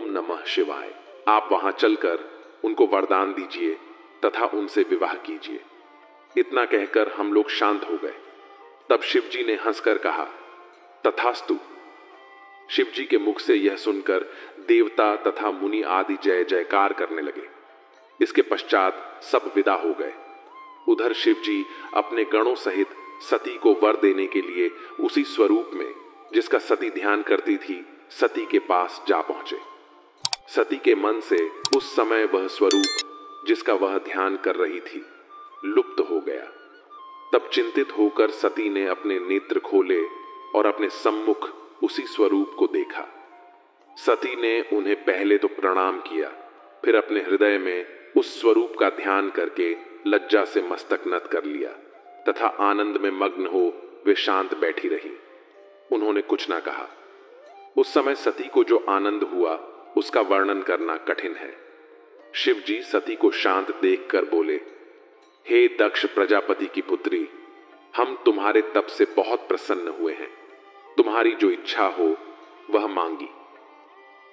नमः शिवाय। आप वहां चलकर उनको वरदान दीजिए तथा उनसे विवाह कीजिए। इतना कहकर हम लोग शांत हो गए। तब शिवजी ने हंसकर कहा, तथास्तु। शिवजी के मुख से यह सुनकर देवता तथा मुनि आदि जय जयकार करने लगे। इसके पश्चात सब विदा हो गए। उधर शिवजी अपने गणों सहित सती को वर देने के लिए उसी स्वरूप में जिसका सती ध्यान करती थी सती के पास जा पहुंचे। सती के मन से उस समय वह स्वरूप जिसका वह ध्यान कर रही थी लुप्त हो गया। तब चिंतित होकर सती ने अपने नेत्र खोले और अपने सम्मुख उसी स्वरूप को देखा। सती ने उन्हें पहले तो प्रणाम किया, फिर अपने हृदय में उस स्वरूप का ध्यान करके लज्जा से मस्तक नत कर लिया तथा आनंद में मग्न हो वे शांत बैठी रही। उन्होंने कुछ ना कहा। उस समय सती को जो आनंद हुआ उसका वर्णन करना कठिन है। शिवजी सती को शांत देखकर बोले, हे दक्ष प्रजापति की पुत्री, हम तुम्हारे तप से बहुत प्रसन्न हुए हैं। तुम्हारी जो इच्छा हो वह मांगी।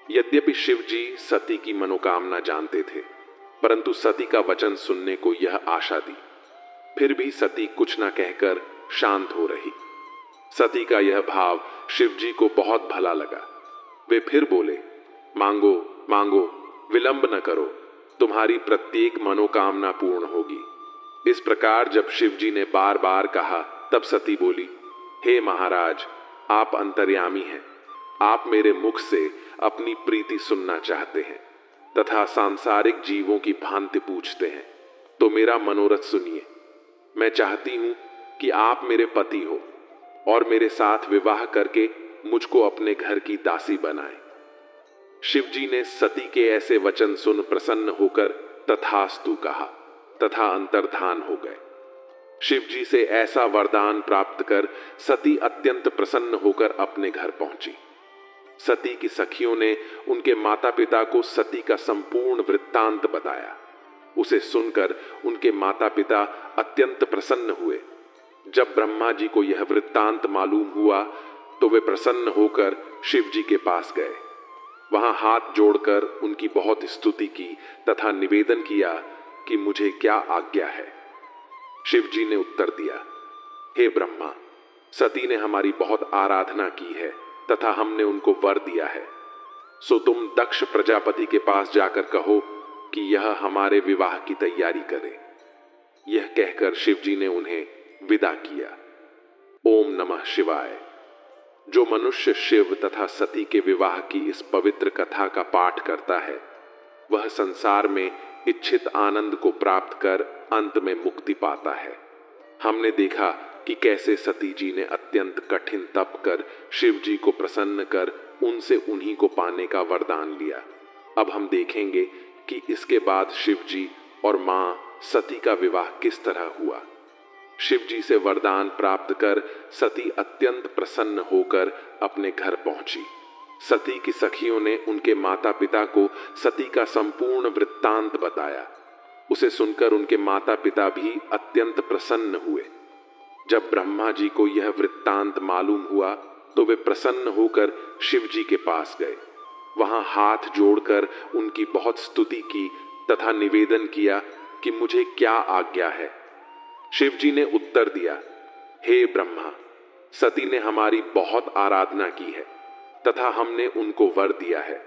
यद्यपि शिवजी सती की मनोकामना जानते थे, परंतु सती का वचन सुनने को यह आशा दी। फिर भी सती कुछ न कहकर शांत हो रही। सती का यह भाव शिवजी को बहुत भला लगा। वे फिर बोले, मांगो मांगो, विलंब न करो, तुम्हारी प्रत्येक मनोकामना पूर्ण होगी। इस प्रकार जब शिवजी ने बार बार कहा तब सती बोली, हे महाराज, आप अंतर्यामी हैं। आप मेरे मुख से अपनी प्रीति सुनना चाहते हैं तथा सांसारिक जीवों की भांति पूछते हैं, तो मेरा मनोरथ सुनिए। मैं चाहती हूं कि आप मेरे पति हो और मेरे साथ विवाह करके मुझको अपने घर की दासी बनाएं। शिवजी ने सती के ऐसे वचन सुन प्रसन्न होकर तथास्तु कहा तथा अंतर्धान हो गए। शिवजी से ऐसा वरदान प्राप्त कर सती अत्यंत प्रसन्न होकर अपने घर पहुंची। सती की सखियों ने उनके माता पिता को सती का संपूर्ण वृत्तांत बताया। उसे सुनकर उनके माता पिता अत्यंत प्रसन्न हुए। जब ब्रह्मा जी को यह वृत्तांत मालूम हुआ तो वे प्रसन्न होकर शिवजी के पास गए। वहां हाथ जोड़कर उनकी बहुत स्तुति की तथा निवेदन किया कि मुझे क्या आज्ञा है। शिवजी ने उत्तर दिया, हे ब्रह्मा, सती ने हमारी बहुत आराधना की है तथा हमने उनको वर दिया है। सो तुम दक्ष प्रजापति के पास जाकर कहो कि यह हमारे विवाह की तैयारी करे। यह कहकर शिवजी ने उन्हें विदा किया। ओम नमः शिवाय। जो मनुष्य शिव तथा सती के विवाह की इस पवित्र कथा का पाठ करता है वह संसार में इच्छित आनंद को प्राप्त कर अंत में मुक्ति पाता है। हमने देखा कि कैसे सती जी ने अत्यंत कठिन तप कर शिव जी को प्रसन्न कर उनसे उन्हीं को पाने का वरदान लिया। अब हम देखेंगे कि इसके बाद शिव जी और मां सती का विवाह किस तरह हुआ। शिव जी से वरदान प्राप्त कर सती अत्यंत प्रसन्न होकर अपने घर पहुंची। सती की सखियों ने उनके माता पिता को सती का संपूर्ण वृत्तांत बताया। उसे सुनकर उनके माता पिता भी अत्यंत प्रसन्न हुए। जब ब्रह्मा जी को यह वृत्तांत मालूम हुआ तो वे प्रसन्न होकर शिव जी के पास गए। वहां हाथ जोड़कर उनकी बहुत स्तुति की तथा निवेदन किया कि मुझे क्या आज्ञा है। शिव जी ने उत्तर दिया, हे ब्रह्मा, सती ने हमारी बहुत आराधना की है तथा हमने उनको वर दिया है।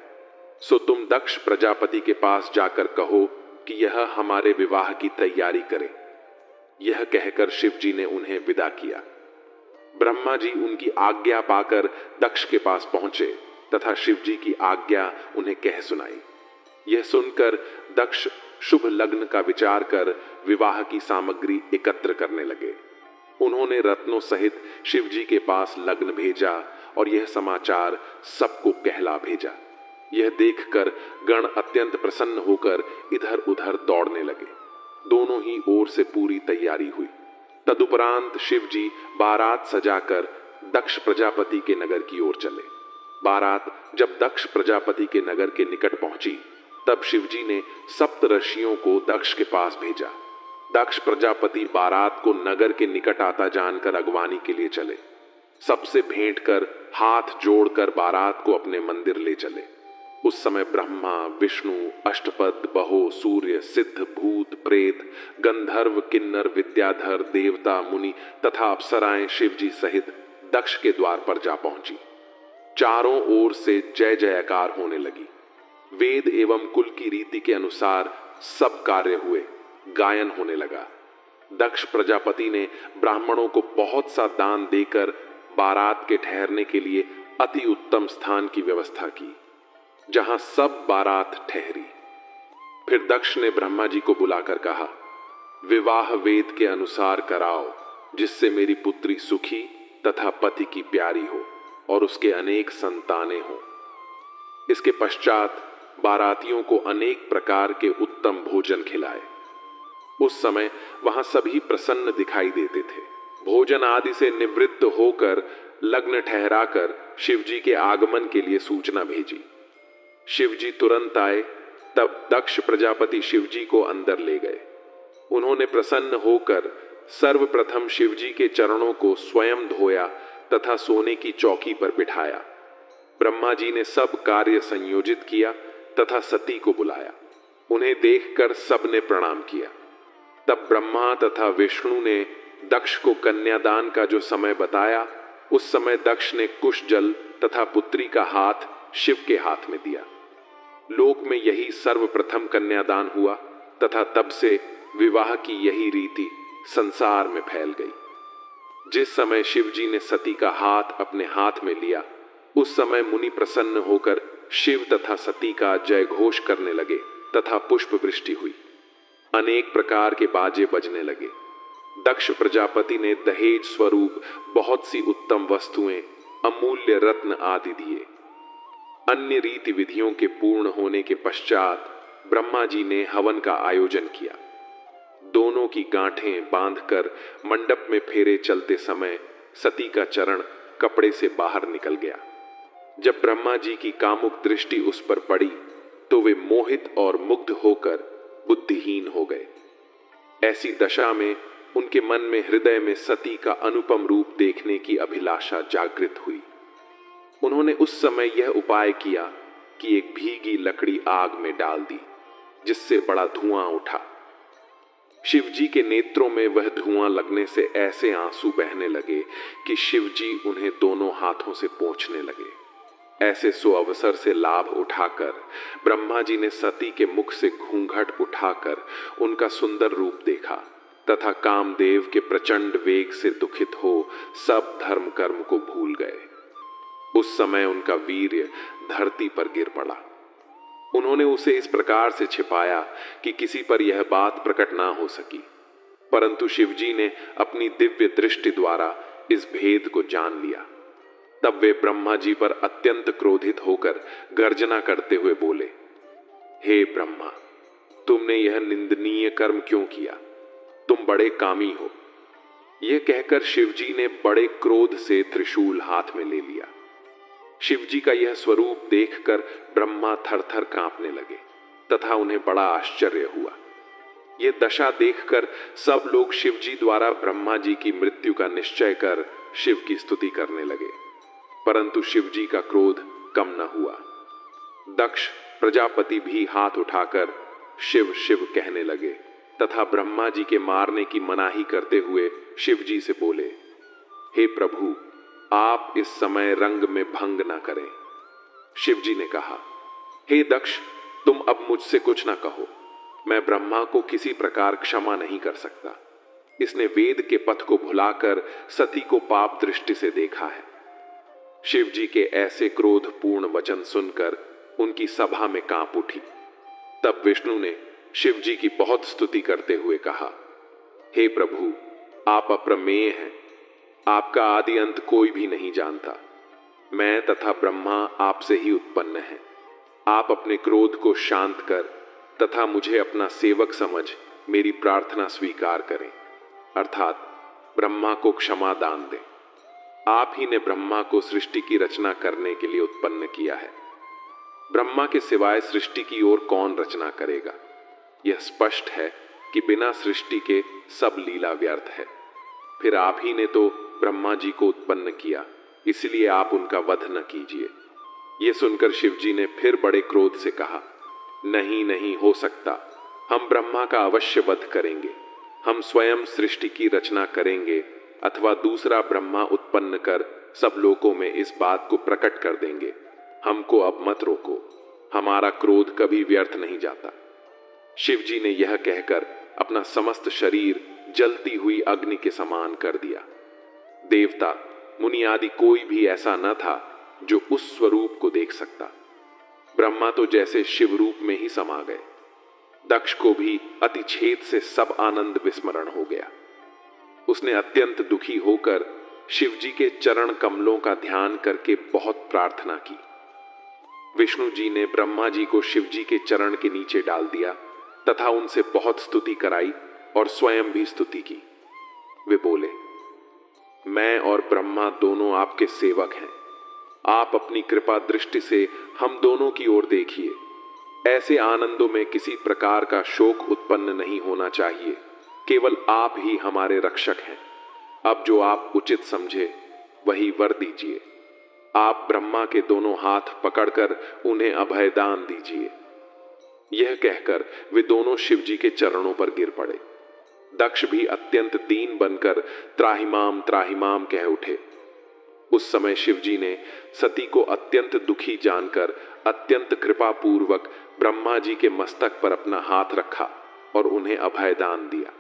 सो तुम दक्ष प्रजापति के पास जाकर कहो कि यह हमारे विवाह की तैयारी करे। यह कहकर शिव जी ने उन्हें विदा किया। ब्रह्मा जी उनकी आज्ञा पाकर दक्ष के पास पहुंचे तथा शिव जी की आज्ञा उन्हें कह सुनाई। यह सुनकर दक्ष शुभ लग्न का विचार कर विवाह की सामग्री एकत्र करने लगे। उन्होंने रत्नों सहित शिव जी के पास लग्न भेजा और यह समाचार सबको कहला भेजा। यह देखकर गण अत्यंत प्रसन्न होकर इधर उधर दौड़ने लगे। दोनों ही ओर से पूरी तैयारी हुई। तदुपरांत शिव जी बारात सजाकर दक्ष प्रजापति के नगर की ओर चले। बारात जब दक्ष प्रजापति के नगर के निकट पहुंची तब शिव जी ने सप्तऋषियों को दक्ष के पास भेजा। दक्ष प्रजापति बारात को नगर के निकट आता जानकर अगवानी के लिए चले। सबसे भेंट कर हाथ जोड़कर बारात को अपने मंदिर ले चले। उस समय ब्रह्मा, विष्णु, अष्टपद, बहो, सूर्य, सिद्ध, भूत, प्रेत, गंधर्व, किन्नर, विद्याधर, देवता, मुनि तथा अप्सराएं शिवजी सहित दक्ष के द्वार पर जा पहुंची। चारों ओर से जय जयकार होने लगी। वेद एवं कुल की रीति के अनुसार सब कार्य हुए, गायन होने लगा। दक्ष प्रजापति ने ब्राह्मणों को बहुत सा दान देकर बारात के ठहरने के लिए अति उत्तम स्थान की व्यवस्था की, जहां सब बारात ठहरी। फिर दक्ष ने ब्रह्मा जी को बुलाकर कहा, विवाह वेद के अनुसार कराओ, जिससे मेरी पुत्री सुखी तथा पति की प्यारी हो और उसके अनेक संतानें हों। इसके पश्चात बारातियों को अनेक प्रकार के उत्तम भोजन खिलाए। उस समय वहां सभी प्रसन्न दिखाई देते थे। भोजन आदि से निवृत्त होकर लग्न ठहराकर शिवजी के आगमन के लिए सूचना भेजी। शिवजी तुरंत आए। तब दक्ष प्रजापति शिवजी को अंदर ले गए। उन्होंने प्रसन्न होकर सर्वप्रथम शिवजी के चरणों को स्वयं धोया तथा सोने की चौकी पर बिठाया। ब्रह्मा जी ने सब कार्य संयोजित किया तथा सती को बुलाया। उन्हें देखकर सबने प्रणाम किया। तब ब्रह्मा तथा विष्णु ने दक्ष को कन्यादान का जो समय बताया, उस समय दक्ष ने कुश जल तथा पुत्री का हाथ शिव के हाथ में दिया। लोक में यही सर्वप्रथम कन्यादान हुआ तथा तब से विवाह की यही रीति संसार में फैल गई। जिस समय शिवजी ने सती का हाथ अपने हाथ में लिया, उस समय मुनि प्रसन्न होकर शिव तथा सती का जय घोष करने लगे तथा पुष्प वृष्टि हुई। अनेक प्रकार के बाजे बजने लगे। दक्ष प्रजापति ने दहेज स्वरूप बहुत सी उत्तम वस्तुएं, अमूल्य रत्न आदि दिए। अन्य रीति विधियों के पूर्ण होने के पश्चात ब्रह्मा जी ने हवन का आयोजन किया। दोनों की गांठें बांधकर मंडप में फेरे चलते समय सती का चरण कपड़े से बाहर निकल गया। जब ब्रह्मा जी की कामुक दृष्टि उस पर पड़ी तो वे मोहित और मुग्ध होकर बुद्धिहीन हो गए। ऐसी दशा में उनके मन में हृदय में सती का अनुपम रूप देखने की अभिलाषा जागृत हुई। उन्होंने उस समय यह उपाय किया कि एक भीगी लकड़ी आग में डाल दी, जिससे बड़ा धुआं उठा। शिवजी के नेत्रों में वह धुआं लगने से ऐसे आंसू बहने लगे कि शिवजी उन्हें दोनों हाथों से पोंछने लगे। ऐसे सो अवसर से लाभ उठाकर ब्रह्मा जी ने सती के मुख से घूंघट उठाकर उनका सुंदर रूप देखा तथा कामदेव के प्रचंड वेग से दुखित हो सब धर्म कर्म को भूल गए। उस समय उनका वीर्य धरती पर गिर पड़ा। उन्होंने उसे इस प्रकार से छिपाया कि किसी पर यह बात प्रकट ना हो सकी, परंतु शिवजी ने अपनी दिव्य दृष्टि द्वारा इस भेद को जान लिया। तब वे ब्रह्मा जी पर अत्यंत क्रोधित होकर गर्जना करते हुए बोले, हे ब्रह्मा, तुमने यह निंदनीय कर्म क्यों किया? तुम बड़े कामी हो। यह कहकर शिवजी ने बड़े क्रोध से त्रिशूल हाथ में ले लिया। शिवजी का यह स्वरूप देखकर ब्रह्मा थरथर कांपने लगे तथा उन्हें बड़ा आश्चर्य हुआ। यह दशा देखकर सब लोग शिवजी द्वारा ब्रह्मा जी की मृत्यु का निश्चय कर शिव की स्तुति करने लगे, परंतु शिवजी का क्रोध कम न हुआ। दक्ष प्रजापति भी हाथ उठाकर शिव शिव कहने लगे तथा ब्रह्मा जी के मारने की मनाही करते हुए शिवजी से बोले, हे प्रभु, आप इस समय रंग में भंग न करें। शिवजी ने कहा, हे दक्ष, तुम अब मुझसे कुछ न कहो। मैं ब्रह्मा को किसी प्रकार क्षमा नहीं कर सकता। इसने वेद के पथ को भुलाकर सती को पाप दृष्टि से देखा है। शिवजी के ऐसे क्रोधपूर्ण वचन सुनकर उनकी सभा में कांप उठी। तब विष्णु ने शिवजी की बहुत स्तुति करते हुए कहा, हे प्रभु, आप अप्रमेय हैं। आपका आदि अंत कोई भी नहीं जानता। मैं तथा ब्रह्मा आपसे ही उत्पन्न हैं। आप अपने क्रोध को शांत कर तथा मुझे अपना सेवक समझ मेरी प्रार्थना स्वीकार करें, अर्थात ब्रह्मा को क्षमा दान दें। आप ही ने ब्रह्मा को सृष्टि की रचना करने के लिए उत्पन्न किया है। ब्रह्मा के सिवाय सृष्टि की ओर कौन रचना करेगा? यह स्पष्ट है कि बिना सृष्टि के सब लीला व्यर्थ है। फिर आप ही ने तो ब्रह्मा जी को उत्पन्न किया, इसलिए आप उनका वध न कीजिए। ये सुनकर शिवजी ने फिर बड़े क्रोध से कहा, नहीं नहीं हो सकता, हम ब्रह्मा का अवश्य वध करेंगे। हम स्वयं सृष्टि की रचना करेंगे अथवा दूसरा ब्रह्मा उत्पन्न कर सब लोकों में इस बात को प्रकट कर देंगे। हमको अब मत रोको, हमारा क्रोध कभी व्यर्थ नहीं जाता। शिवजी ने यह कहकर अपना समस्त शरीर जलती हुई अग्नि के समान कर दिया। देवता, मुनि आदि कोई भी ऐसा न था जो उस स्वरूप को देख सकता। ब्रह्मा तो जैसे शिव रूप में ही समा गए। दक्ष को भी अति छेद से सब आनंद विस्मरण हो गया। उसने अत्यंत दुखी होकर शिवजी के चरण कमलों का ध्यान करके बहुत प्रार्थना की। विष्णु जी ने ब्रह्मा जी को शिवजी के चरण के नीचे डाल दिया तथा उनसे बहुत स्तुति कराई और स्वयं भी स्तुति की। वे बोले, मैं और ब्रह्मा दोनों आपके सेवक हैं। आप अपनी कृपा दृष्टि से हम दोनों की ओर देखिए। ऐसे आनंदों में किसी प्रकार का शोक उत्पन्न नहीं होना चाहिए। केवल आप ही हमारे रक्षक हैं। अब जो आप उचित समझे वही वर दीजिए। आप ब्रह्मा के दोनों हाथ पकड़कर उन्हें अभयदान दीजिए। यह कहकर वे दोनों शिवजी के चरणों पर गिर पड़े। दक्ष भी अत्यंत दीन बनकर त्राहिमाम त्राहिमाम कह उठे। उस समय शिवजी ने सती को अत्यंत दुखी जानकर अत्यंत कृपा पूर्वक ब्रह्मा जी के मस्तक पर अपना हाथ रखा और उन्हें अभयदान दिया।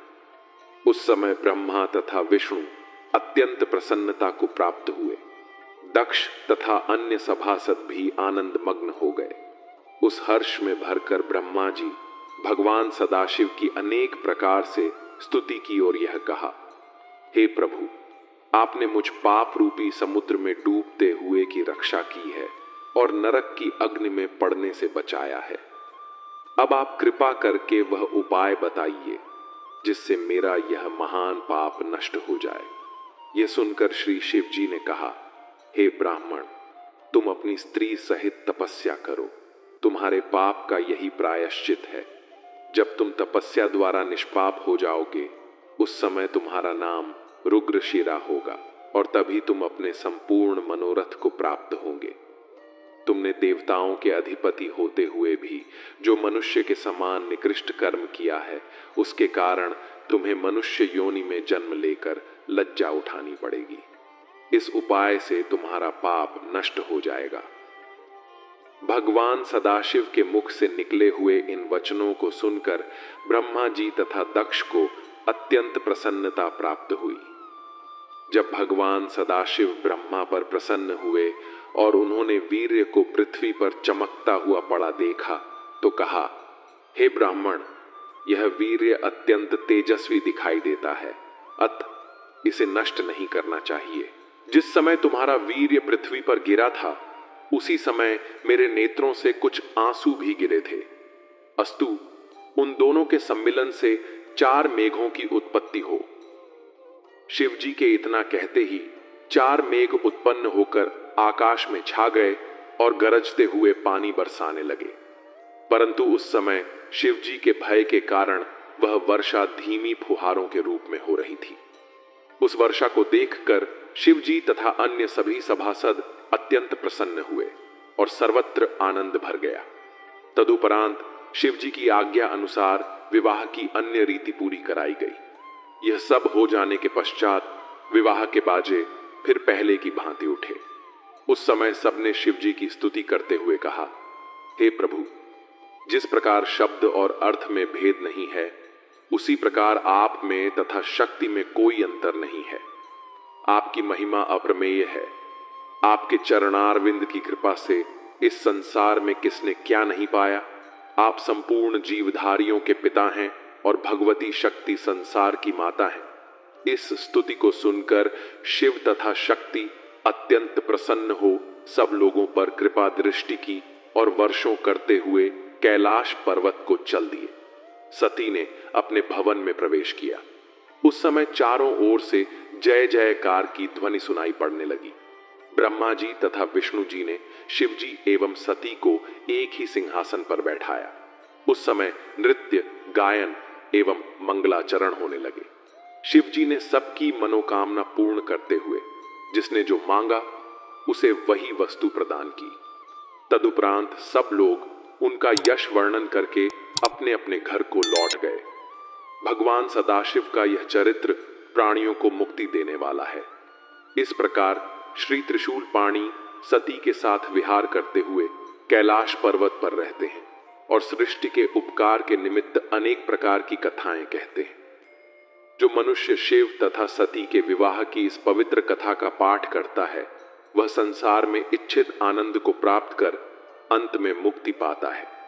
उस समय ब्रह्मा तथा विष्णु अत्यंत प्रसन्नता को प्राप्त हुए। दक्ष तथा अन्य सभासद भी आनंद मग्न हो गए। उस हर्ष में भरकर ब्रह्मा जी भगवान सदाशिव की अनेक प्रकार से स्तुति की और यह कहा, हे प्रभु, आपने मुझ पाप रूपी समुद्र में डूबते हुए की रक्षा की है और नरक की अग्नि में पड़ने से बचाया है। अब आप कृपा करके वह उपाय बताइए जिससे मेरा यह महान पाप नष्ट हो जाए। यह सुनकर श्री शिव जी ने कहा, हे ब्राह्मण, तुम अपनी स्त्री सहित तपस्या करो। तुम्हारे पाप का यही प्रायश्चित है। जब तुम तपस्या द्वारा निष्पाप हो जाओगे उस समय तुम्हारा नाम रुद्रशिरा होगा और तभी तुम अपने संपूर्ण मनोरथ को प्राप्त होंगे। तुमने देवताओं के अधिपति होते हुए भी जो मनुष्य के समान निकृष्ट कर्म किया है, उसके कारण तुम्हें मनुष्य योनि में जन्म लेकर लज्जा उठानी पड़ेगी। इस उपाय से तुम्हारा पाप नष्ट हो जाएगा। भगवान सदाशिव के मुख से निकले हुए इन वचनों को सुनकर ब्रह्मा जी तथा दक्ष को अत्यंत प्रसन्नता प्राप्त हुई। जब भगवान सदाशिव ब्रह्मा पर प्रसन्न हुए और उन्होंने वीर्य को पृथ्वी पर चमकता हुआ पड़ा देखा तो कहा, हे ब्राह्मण, यह वीर्य अत्यंत तेजस्वी दिखाई देता है, अतः इसे नष्ट नहीं करना चाहिए। जिस समय तुम्हारा वीर्य पृथ्वी पर गिरा था उसी समय मेरे नेत्रों से कुछ आंसू भी गिरे थे। अस्तु, उन दोनों के सम्मिलन से 4 मेघों की उत्पत्ति हो। शिव जी के इतना कहते ही 4 मेघ उत्पन्न होकर आकाश में छा गए और गरजते हुए पानी बरसाने लगे। परंतु उस समय शिव जी के भय के कारण वह वर्षा धीमी फुहारों के रूप में हो रही थी। उस वर्षा को देखकर शिव जी तथा अन्य सभी सभासद अत्यंत प्रसन्न हुए और सर्वत्र आनंद भर गया। तदुपरांत शिव जी की आज्ञा अनुसार विवाह की अन्य रीति पूरी कराई गई। यह सब हो जाने के पश्चात विवाह के बाजे फिर पहले की भांति उठे। उस समय सबने शिव जी की स्तुति करते हुए कहा, हे प्रभु, जिस प्रकार शब्द और अर्थ में भेद नहीं है उसी प्रकार आप में तथा शक्ति में कोई अंतर नहीं है। आपकी महिमा अप्रमेय है। आपके चरणारविंद की कृपा से इस संसार में किसने क्या नहीं पाया। आप संपूर्ण जीवधारियों के पिता हैं और भगवती शक्ति संसार की माता है। इस स्तुति को सुनकर शिव तथा शक्ति अत्यंत प्रसन्न हो सब लोगों पर कृपा दृष्टि की और वर्षों करते हुए कैलाश पर्वत को चल दिए। सती ने अपने भवन में प्रवेश किया। उस समय चारों ओर से जय जयकार की ध्वनि सुनाई पड़ने लगी। ब्रह्मा जी तथा विष्णु जी ने शिव जी एवं सती को एक ही सिंहासन पर बैठाया। उस समय नृत्य, गायन एवं मंगलाचरण होने लगे। शिव जी ने सबकी मनोकामना पूर्ण करते हुए जिसने जो मांगा उसे वही वस्तु प्रदान की। तदुपरांत सब लोग उनका यश वर्णन करके अपने अपने घर को लौट गए। भगवान सदाशिव का यह चरित्र प्राणियों को मुक्ति देने वाला है। इस प्रकार श्री त्रिशूल पाणी सती के साथ विहार करते हुए कैलाश पर्वत पर रहते हैं और सृष्टि के उपकार के निमित्त अनेक प्रकार की कथाएं कहते हैं। जो मनुष्य शिव तथा सती के विवाह की इस पवित्र कथा का पाठ करता है, वह संसार में इच्छित आनंद को प्राप्त कर अंत में मुक्ति पाता है।